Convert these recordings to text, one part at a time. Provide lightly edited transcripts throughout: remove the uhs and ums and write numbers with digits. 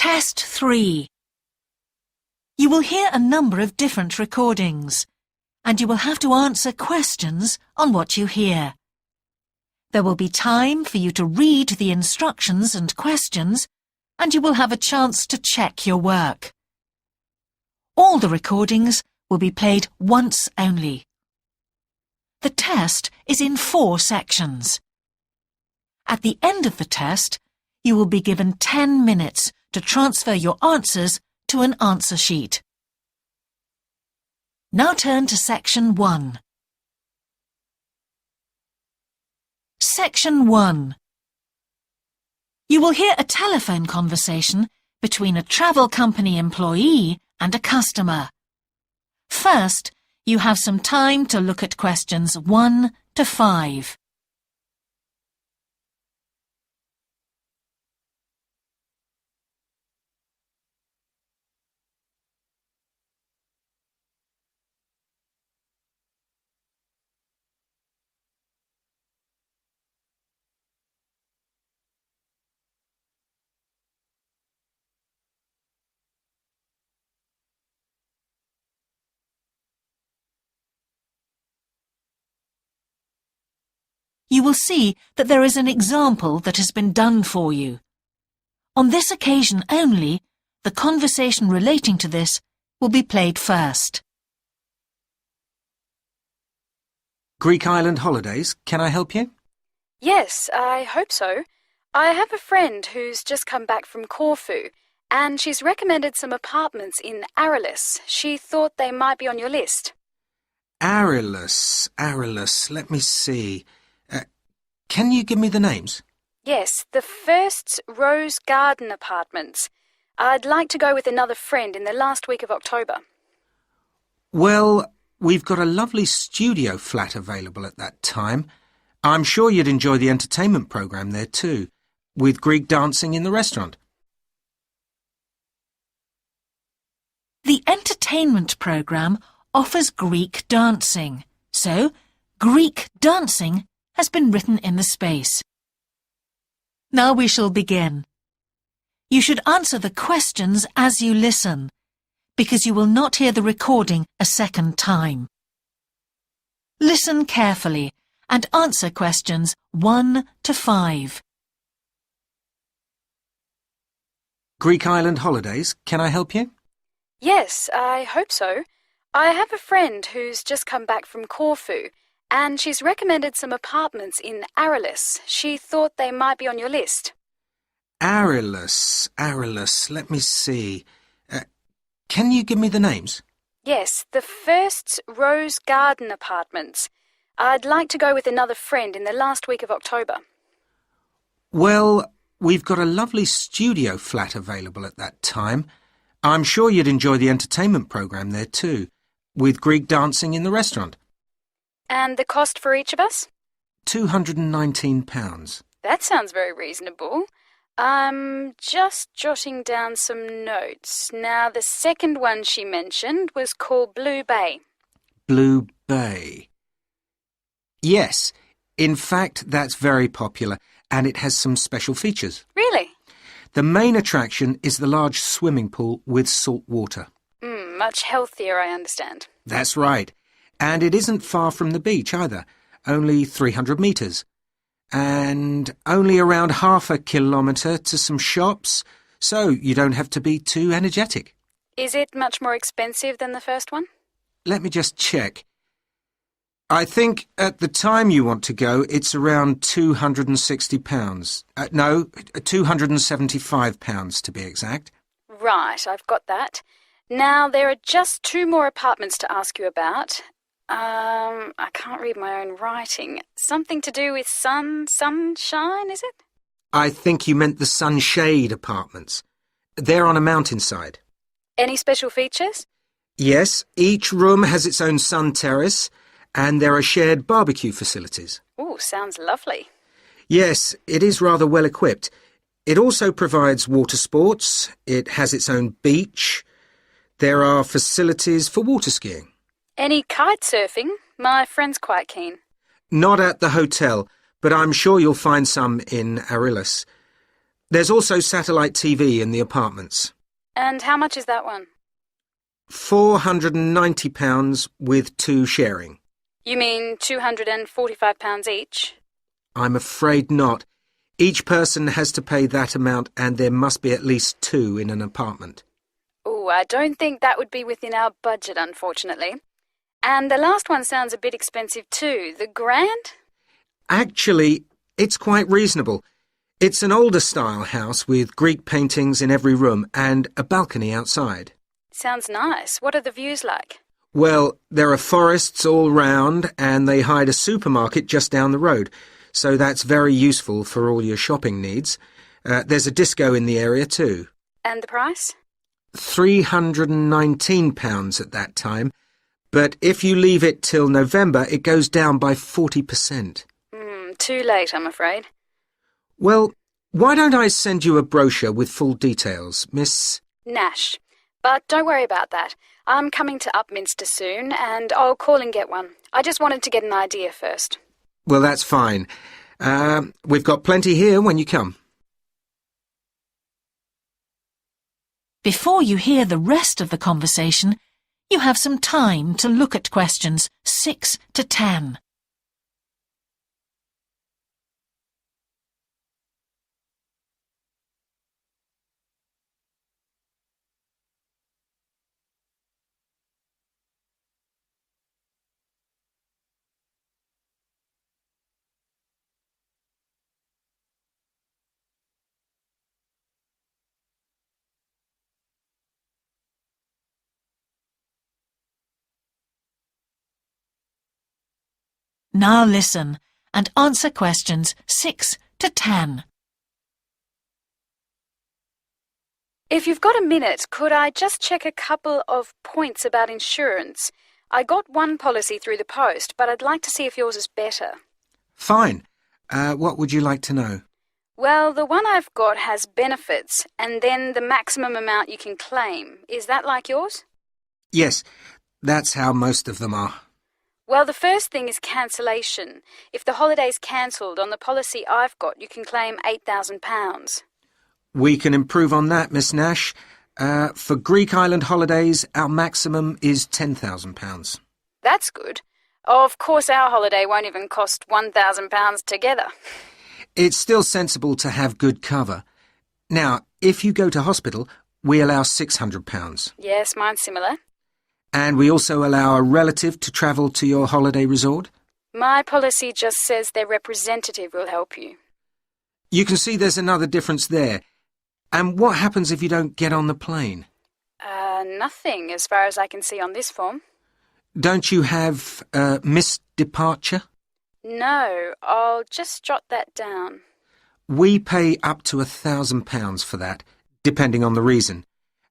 Test 3. You will hear a number of different recordings, and you will have to answer questions on what you hear. There will be time for you to read the instructions and questions, and you will have a chance to check your work. All the recordings will be played once only. The test is in 4 sections. At the end of the test, you will be given 10 minutes to transfer your answers to an answer sheet. Now turn to Section 1. Section 1. You will hear a telephone conversation between a travel company employee and a customer. First, you have some time to look at questions 1 to 5. You will see that there is an example that has been done for you. On this occasion only, the conversation relating to this will be played first. Greek island holidays, can I help you? Yes, I hope so. I have a friend who's just come back from Corfu, and she's recommended some apartments in Arelis. She thought they might be on your list. Arelis, let me see. Can you give me the names? Yes, the first's Rose Garden Apartments. I'd like to go with another friend in the last week of October. Well, we've got a lovely studio flat available at that time. I'm sure you'd enjoy the entertainment programme there too, with Greek dancing in the restaurant. The entertainment programme offers Greek dancing, so Greek dancing has been written in the space. Now we shall begin. You should answer the questions as you listen, because you will not hear the recording a second time. Listen carefully and answer questions 1 to 5. Greek island holidays, can I help you? Yes, I hope so. I have a friend who's just come back from Corfu, and she's recommended some apartments in Arelis. She thought they might be on your list. Arelis, let me see. Can you give me the names? Yes, the first's Rose Garden Apartments. I'd like to go with another friend in the last week of October. Well, we've got a lovely studio flat available at that time. I'm sure you'd enjoy the entertainment programme there too, with Greek dancing in the restaurant. And the cost for each of us? £219. That sounds very reasonable. I'm just jotting down some notes. Now, the second one she mentioned was called Blue Bay. Blue Bay. Yes, in fact, that's very popular, and it has some special features. Really? The main attraction is the large swimming pool with salt water. Much healthier, I understand. That's right. And it isn't far from the beach either, only 300 metres. And only around half a kilometre to some shops, so you don't have to be too energetic. Is it much more expensive than the first one? Let me just check. I think at the time you want to go, it's around £260. No, £275 to be exact. Right, I've got that. Now, there are just 2 more apartments to ask you about. I can't read my own writing. Something to do with sunshine, is it? I think you meant the Sunshade Apartments. They're on a mountainside. Any special features? Yes, each room has its own sun terrace, and there are shared barbecue facilities. Ooh, sounds lovely. Yes, it is rather well equipped. It also provides water sports. It has its own beach. There are facilities for water skiing. Any kite surfing? My friend's quite keen. Not at the hotel, but I'm sure you'll find some in Arelis. There's also satellite TV in the apartments. And how much is that one? £490 with 2 sharing. You mean £245 each? I'm afraid not. Each person has to pay that amount and there must be at least 2 in an apartment. Oh, I don't think that would be within our budget, unfortunately. And the last one sounds a bit expensive too. The Grand? Actually, it's quite reasonable. It's an older style house with Greek paintings in every room and a balcony outside. Sounds nice. What are the views like? Well, there are forests all round and they hide a supermarket just down the road, so that's very useful for all your shopping needs. There's a disco in the area too. And the price? £319 at that time, but if you leave it till November, it goes down by 40%. Too late, I'm afraid. Well, why don't I send you a brochure with full details, Miss... Nash. But don't worry about that. I'm coming to Upminster soon, and I'll call and get one. I just wanted to get an idea first. Well, that's fine. We've got plenty here when you come. Before you hear the rest of the conversation, you have some time to look at questions 6 to 10. Now listen and answer questions 6 to 10. If you've got a minute, could I just check a couple of points about insurance? I got one policy through the post, but I'd like to see if yours is better. Fine. What would you like to know? Well, the one I've got has benefits, and then the maximum amount you can claim. Is that like yours? Yes, that's how most of them are. Well, the first thing is cancellation. If the holiday's cancelled on the policy I've got, you can claim £8,000. We can improve on that, Miss Nash. For Greek island holidays, our maximum is £10,000. That's good. Of course, our holiday won't even cost £1,000 together. It's still sensible to have good cover. Now, if you go to hospital, we allow £600. Yes, mine's similar. And we also allow a relative to travel to your holiday resort. My policy just says their representative will help you. You can see there's another difference there. And what happens if you don't get on the plane? Nothing, as far as I can see on this form. Don't you have missed departure? No, I'll just jot that down. We pay up to £1,000 for that, depending on the reason.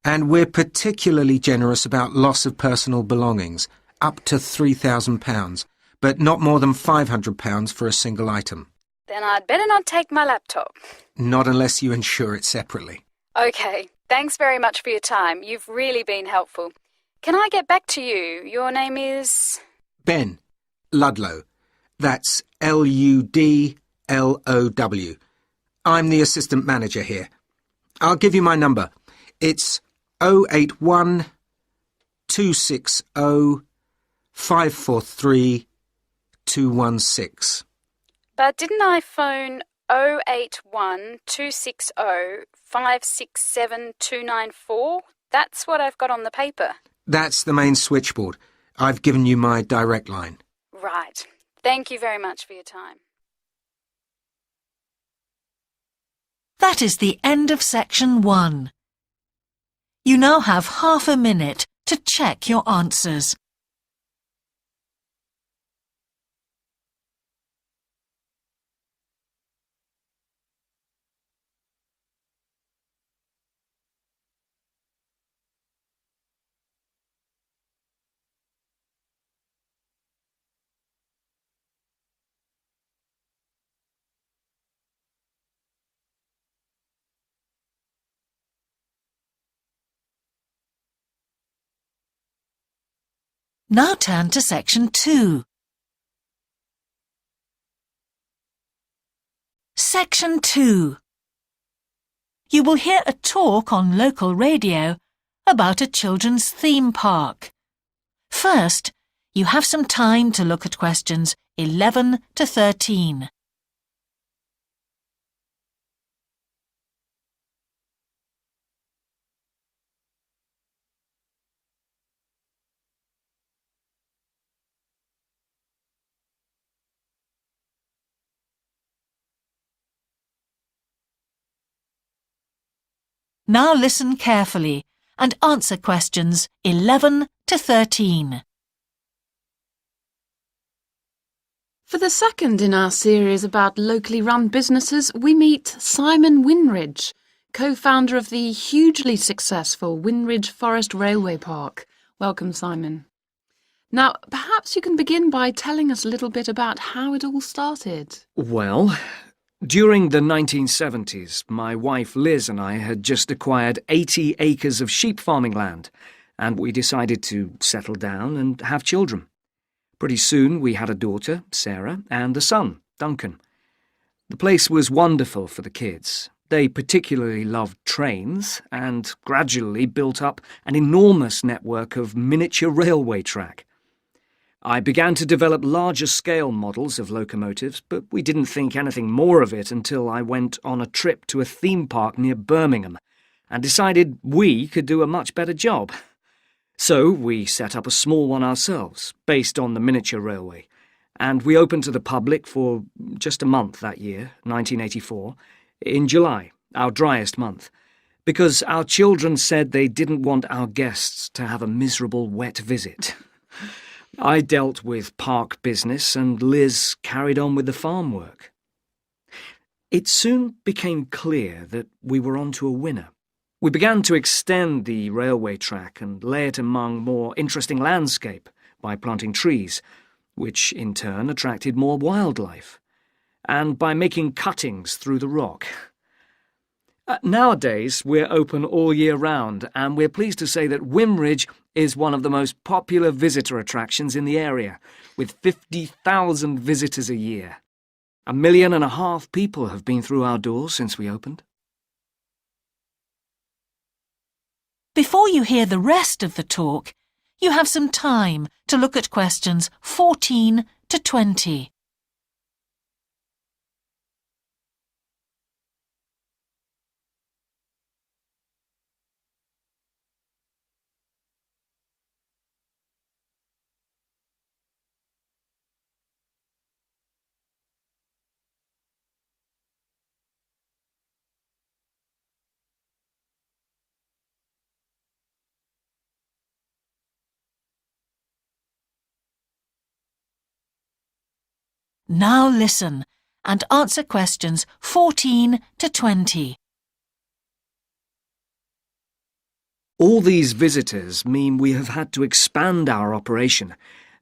And we're particularly generous about loss of personal belongings, up to £3,000, but not more than £500 for a single item. Then I'd better not take my laptop. Not unless you insure it separately. OK, thanks very much for your time. You've really been helpful. Can I get back to you? Your name is... Ben Ludlow. That's Ludlow. I'm the assistant manager here. I'll give you my number. It's 081 260 543 216. But didn't I phone 081 260 567 294? That's what I've got on the paper. That's the main switchboard. I've given you my direct line. Right. Thank you very much for your time. That is the end of section 1. You now have half a minute to check your answers. Now turn to section 2. Section 2. you will hear a talk on local radio about a children's theme park. First, you have some time to look at questions 11 to 13. Now listen carefully and answer questions 11 to 13. For the second in our series about locally run businesses, we meet Simon Winridge, co-founder of the hugely successful Winridge Forest Railway Park. Welcome, Simon. Now, perhaps you can begin by telling us a little bit about how it all started. Well, during the 1970s, my wife Liz and I had just acquired 80 acres of sheep farming land, and we decided to settle down and have children. Pretty soon we had a daughter, Sarah, and a son, Duncan. The place was wonderful for the kids. They particularly loved trains and gradually built up an enormous network of miniature railway track. I began to develop larger-scale models of locomotives, but we didn't think anything more of it until I went on a trip to a theme park near Birmingham and decided we could do a much better job. So we set up a small one ourselves, based on the miniature railway, and we opened to the public for just a month that year, 1984, in July, our driest month, because our children said they didn't want our guests to have a miserable wet visit. I dealt with park business and Liz carried on with the farm work. It soon became clear that we were onto a winner. We began to extend the railway track and lay it among more interesting landscape by planting trees, which in turn attracted more wildlife, and by making cuttings through the rock. Nowadays, we're open all year round, and we're pleased to say that Winridge is one of the most popular visitor attractions in the area, with 50,000 visitors a year. 1.5 million people have been through our doors since we opened. Before you hear the rest of the talk, you have some time to look at questions 14 to 20. Now listen and answer questions 14 to 20. All these visitors mean we have had to expand our operation,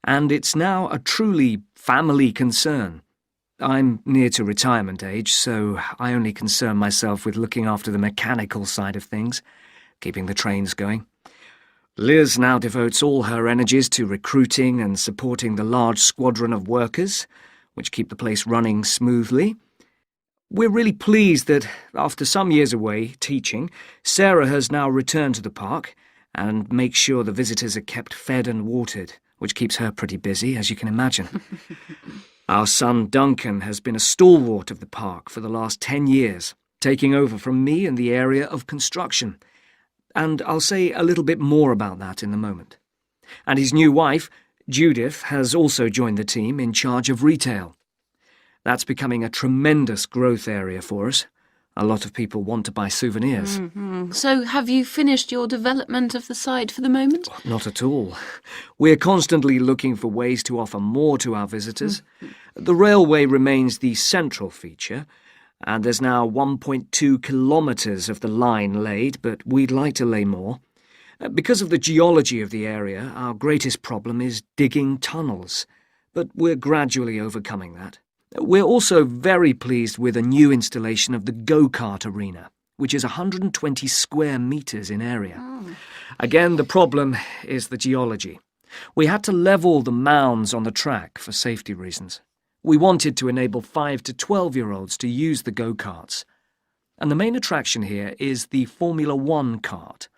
and it's now a truly family concern. I'm near to retirement age, so I only concern myself with looking after the mechanical side of things, keeping the trains going. Liz now devotes all her energies to recruiting and supporting the large squadron of workers, which keep the place running smoothly. We're really pleased that, after some years away teaching, Sarah has now returned to the park and makes sure the visitors are kept fed and watered, which keeps her pretty busy, as you can imagine. Our son Duncan has been a stalwart of the park for the last 10 years, taking over from me in the area of construction. And I'll say a little bit more about that in a moment. And his new wife, Judith, has also joined the team in charge of retail. That's becoming a tremendous growth area for us. A lot of people want to buy souvenirs. Mm-hmm. So have you finished your development of the site for the moment? Not at all. We're constantly looking for ways to offer more to our visitors. The railway remains the central feature, and there's now 1.2 kilometres of the line laid, but we'd like to lay more. Because of the geology of the area, our greatest problem is digging tunnels, but we're gradually overcoming that. We're also very pleased with a new installation of the go-kart arena, which is 120 square metres in area. Again, the problem is the geology. We had to level the mounds on the track for safety reasons. We wanted to enable 5 to 12-year-olds to use the go-karts. and the main attraction here is the Formula One kart.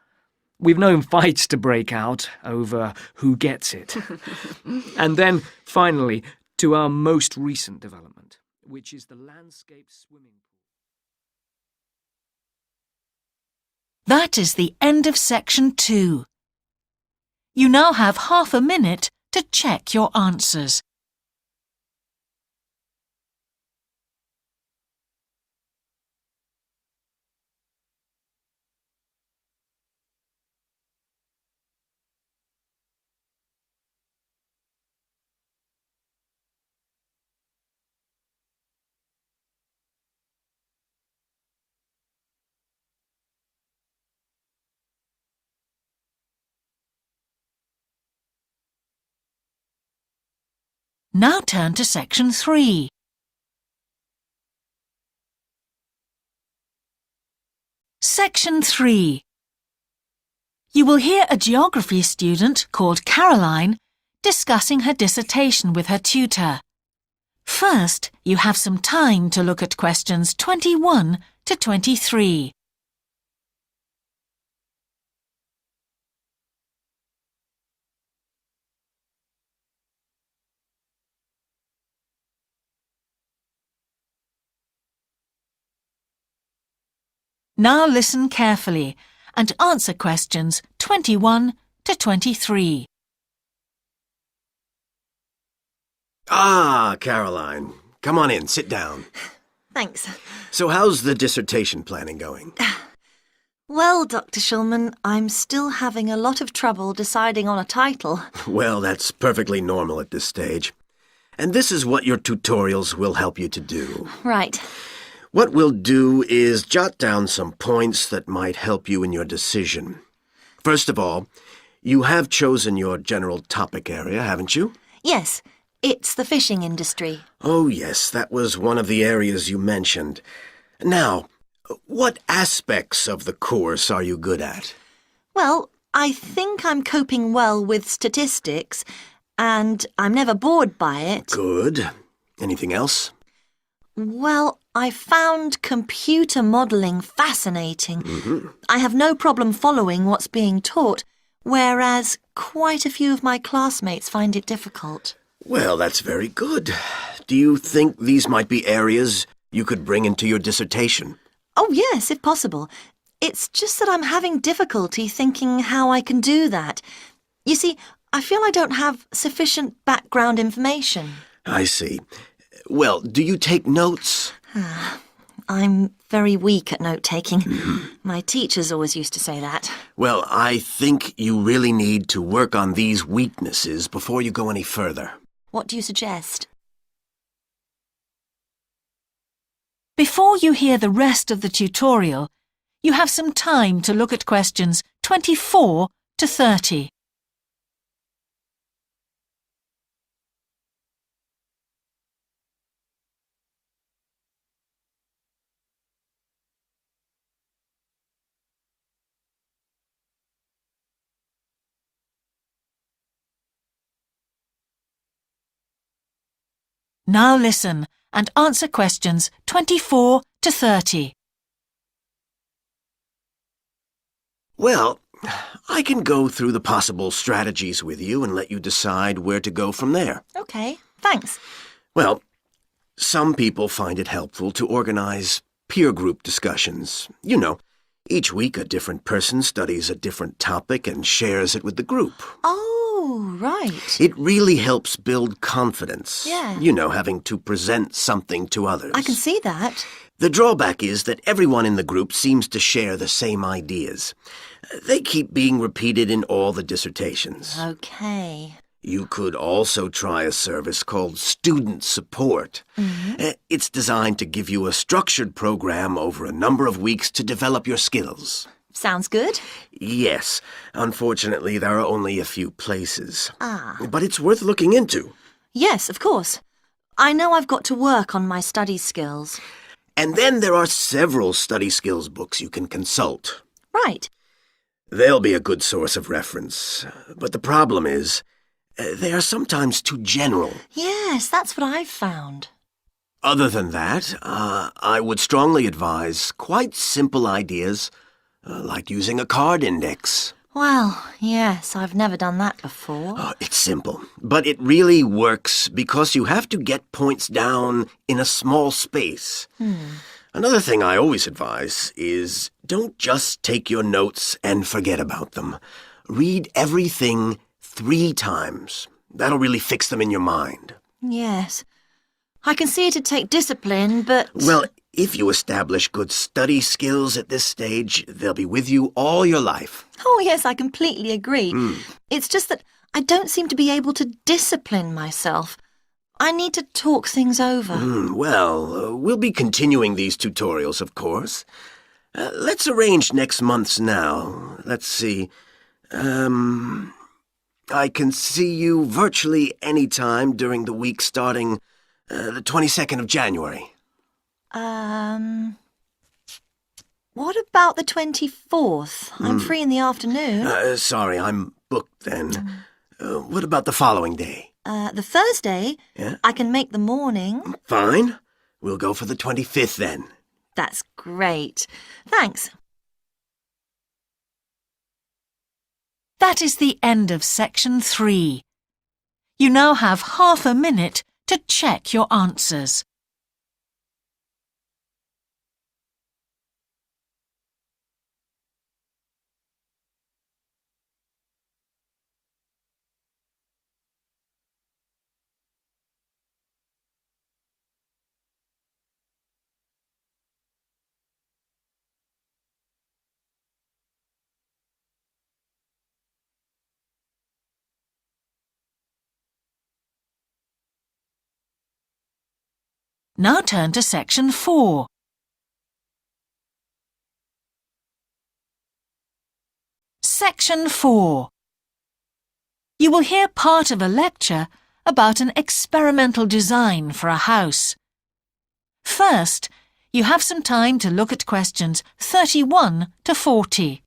We've known fights to break out over who gets it. And then, finally, to our most recent development, which is the landscape swimming pool. That is the end of section 2. You now have half a minute to check your answers. Now turn to section 3. Section 3. You will hear a geography student called Caroline discussing her dissertation with her tutor. First, you have some time to look at questions 21 to 23. Now listen carefully and answer questions 21 to 23. Ah, Caroline. Come on in, sit down. Thanks. So how's the dissertation planning going? Well, Dr. Shulman, I'm still having a lot of trouble deciding on a title. Well, that's perfectly normal at this stage. And this is what your tutorials will help you to do. Right. What we'll do is jot down some points that might help you in your decision. First of all, you have chosen your general topic area, haven't you? Yes, it's the fishing industry. Oh, yes, that was one of the areas you mentioned. Now, what aspects of the course are you good at? Well, I think I'm coping well with statistics, and I'm never bored by it. Good. Anything else? Well, I found computer modelling fascinating. I have no problem following what's being taught, whereas quite a few of my classmates find it difficult. Well, that's very good. Do you think these might be areas you could bring into your dissertation? Oh, yes, if possible. It's just that I'm having difficulty thinking how I can do that. You see, I feel I don't have sufficient background information. I see. Well, do you take notes? I'm very weak at note-taking. My teachers always used to say that. Well, I think you really need to work on these weaknesses before you go any further. What do you suggest? Before you hear the rest of the tutorial, you have some time to look at questions 24 to 30. Now listen and answer questions 24 to 30. Well, I can go through the possible strategies with you and let you decide where to go from there. Okay, thanks. Well, some people find it helpful to organize peer group discussions. You know, each week a different person studies a different topic and shares it with the group. Oh, right. It really helps build confidence. Yeah. You know, having to present something to others. I can see that. The drawback is that everyone in the group seems to share the same ideas. They keep being repeated in all the dissertations. Okay. You could also try a service called Student Support. It's designed to give you a structured program over a number of weeks to develop your skills. Sounds good. Yes. Unfortunately, there are only a few places. Ah. But it's worth looking into. Yes, of course. I know I've got to work on my study skills. And then there are several study skills books you can consult. Right. They'll be a good source of reference. But the problem is, they are sometimes too general. Yes, that's what I've found. Other than that, I would strongly advise quite simple ideas, like using a card index. Well, yes, I've never done that before. It's simple, but it really works because you have to get points down in a small space. Another thing I always advise is don't just take your notes and forget about them. Read everything 3 times. That'll really fix them in your mind. Yes. I can see it'd take discipline, but... Well, if you establish good study skills at this stage, they'll be with you all your life. Oh, yes, I completely agree. It's just that I don't seem to be able to discipline myself. I need to talk things over. We'll be continuing these tutorials, of course. Let's arrange next month's now. Let's see. I can see you virtually any time during the week starting the 22nd of January. What about the 24th? I'm free in the afternoon. Sorry, I'm booked then. What about the following day? The Thursday? Yeah? I can make the morning. Fine. We'll go for the 25th then. That's great. Thanks. That is the end of section 3. You now have half a minute to check your answers. Now turn to section 4. Section 4. You will hear part of a lecture about an experimental design for a house. First, you have some time to look at questions 31 to 40.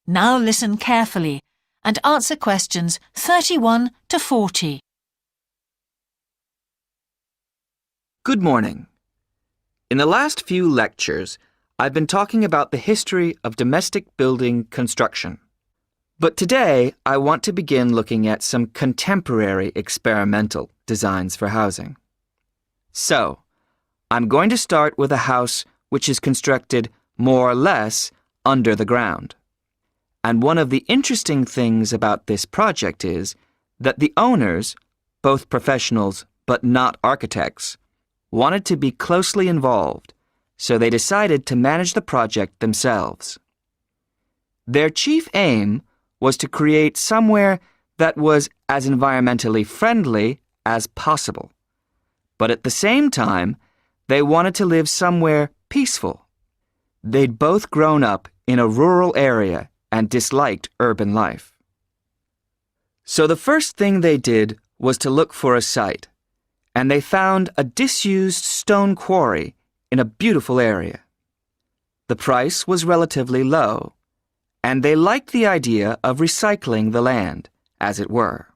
Now listen carefully and answer questions 31 to 40. Good morning. In the last few lectures, I've been talking about the history of domestic building construction. But today, I want to begin looking at some contemporary experimental designs for housing. So, I'm going to start with a house which is constructed more or less under the ground. And one of the interesting things about this project is that the owners, both professionals but not architects, wanted to be closely involved, so they decided to manage the project themselves. Their chief aim was to create somewhere that was as environmentally friendly as possible. But at the same time, they wanted to live somewhere peaceful. They'd both grown up in a rural area and disliked urban life. So the first thing they did was to look for a site, and they found a disused stone quarry in a beautiful area. The price was relatively low, and they liked the idea of recycling the land, as it were.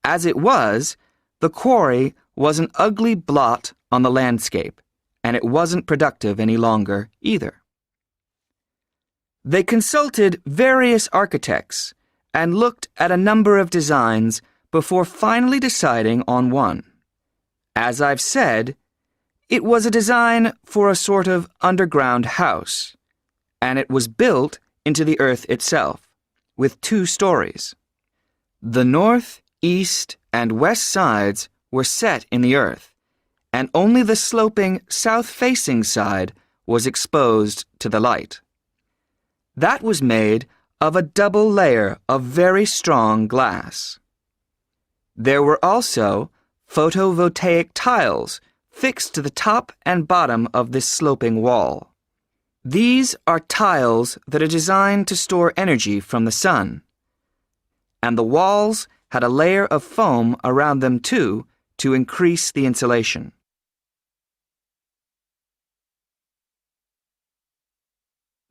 As it was, the quarry was an ugly blot on the landscape, and it wasn't productive any longer either. They consulted various architects and looked at a number of designs before finally deciding on one. As I've said, it was a design for a sort of underground house, and it was built into the earth itself, with 2 stories. The north, east, and west sides were set in the earth, and only the sloping south-facing side was exposed to the light. That was made of a double layer of very strong glass. There were also photovoltaic tiles fixed to the top and bottom of this sloping wall. These are tiles that are designed to store energy from the sun. And the walls had a layer of foam around them too to increase the insulation.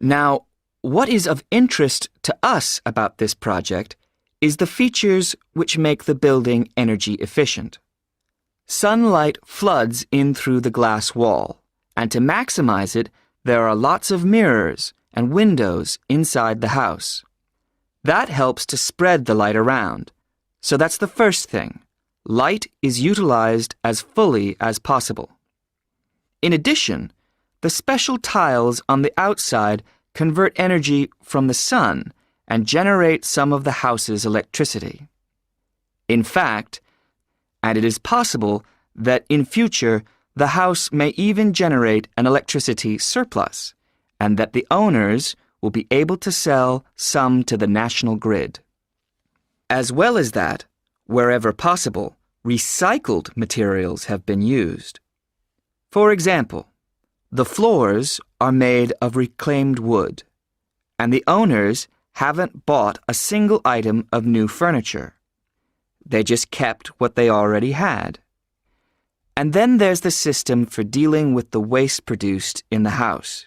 Now, what is of interest to us about this project is the features which make the building energy efficient. Sunlight floods in through the glass wall, and to maximize it, there are lots of mirrors and windows inside the house. That helps to spread the light around. So that's the first thing. Light is utilized as fully as possible. In addition, the special tiles on the outside convert energy from the sun and generate some of the house's electricity. In fact, and it is possible that in future the house may even generate an electricity surplus, and that the owners will be able to sell some to the national grid. As well as that, wherever possible, recycled materials have been used. For example, the floors are made of reclaimed wood, and the owners haven't bought a single item of new furniture. They just kept what they already had. And then there's the system for dealing with the waste produced in the house.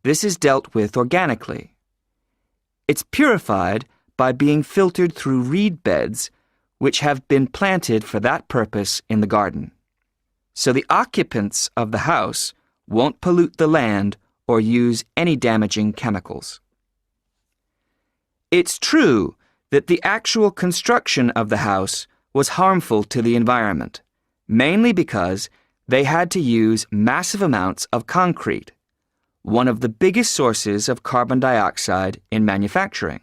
This is dealt with organically. It's purified by being filtered through reed beds which have been planted for that purpose in the garden. So the occupants of the house won't pollute the land or use any damaging chemicals. It's true that the actual construction of the house was harmful to the environment, mainly because they had to use massive amounts of concrete, one of the biggest sources of carbon dioxide in manufacturing.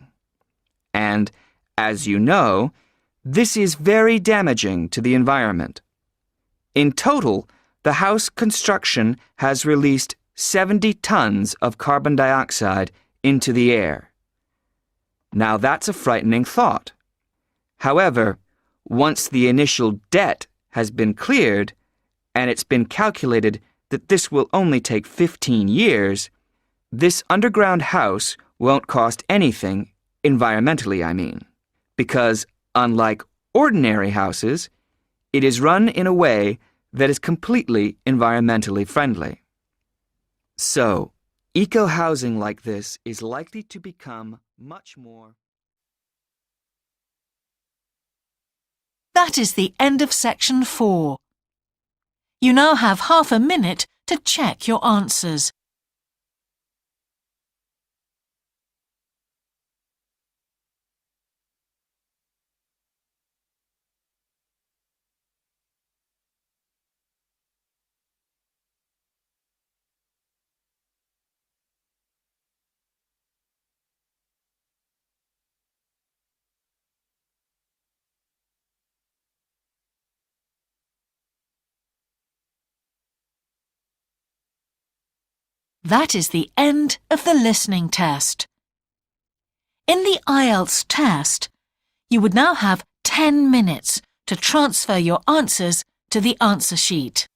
And, as you know, this is very damaging to the environment. In total, the house construction has released 70 tons of carbon dioxide into the air. Now that's a frightening thought. However, once the initial debt has been cleared, and it's been calculated that this will only take 15 years, this underground house won't cost anything, environmentally I mean, because unlike ordinary houses, it is run in a way that is completely environmentally friendly. So, eco-housing like this is likely to become much more. That is the end of section 4. You now have half a minute to check your answers. That is the end of the listening test. In the IELTS test, you would now have 10 minutes to transfer your answers to the answer sheet.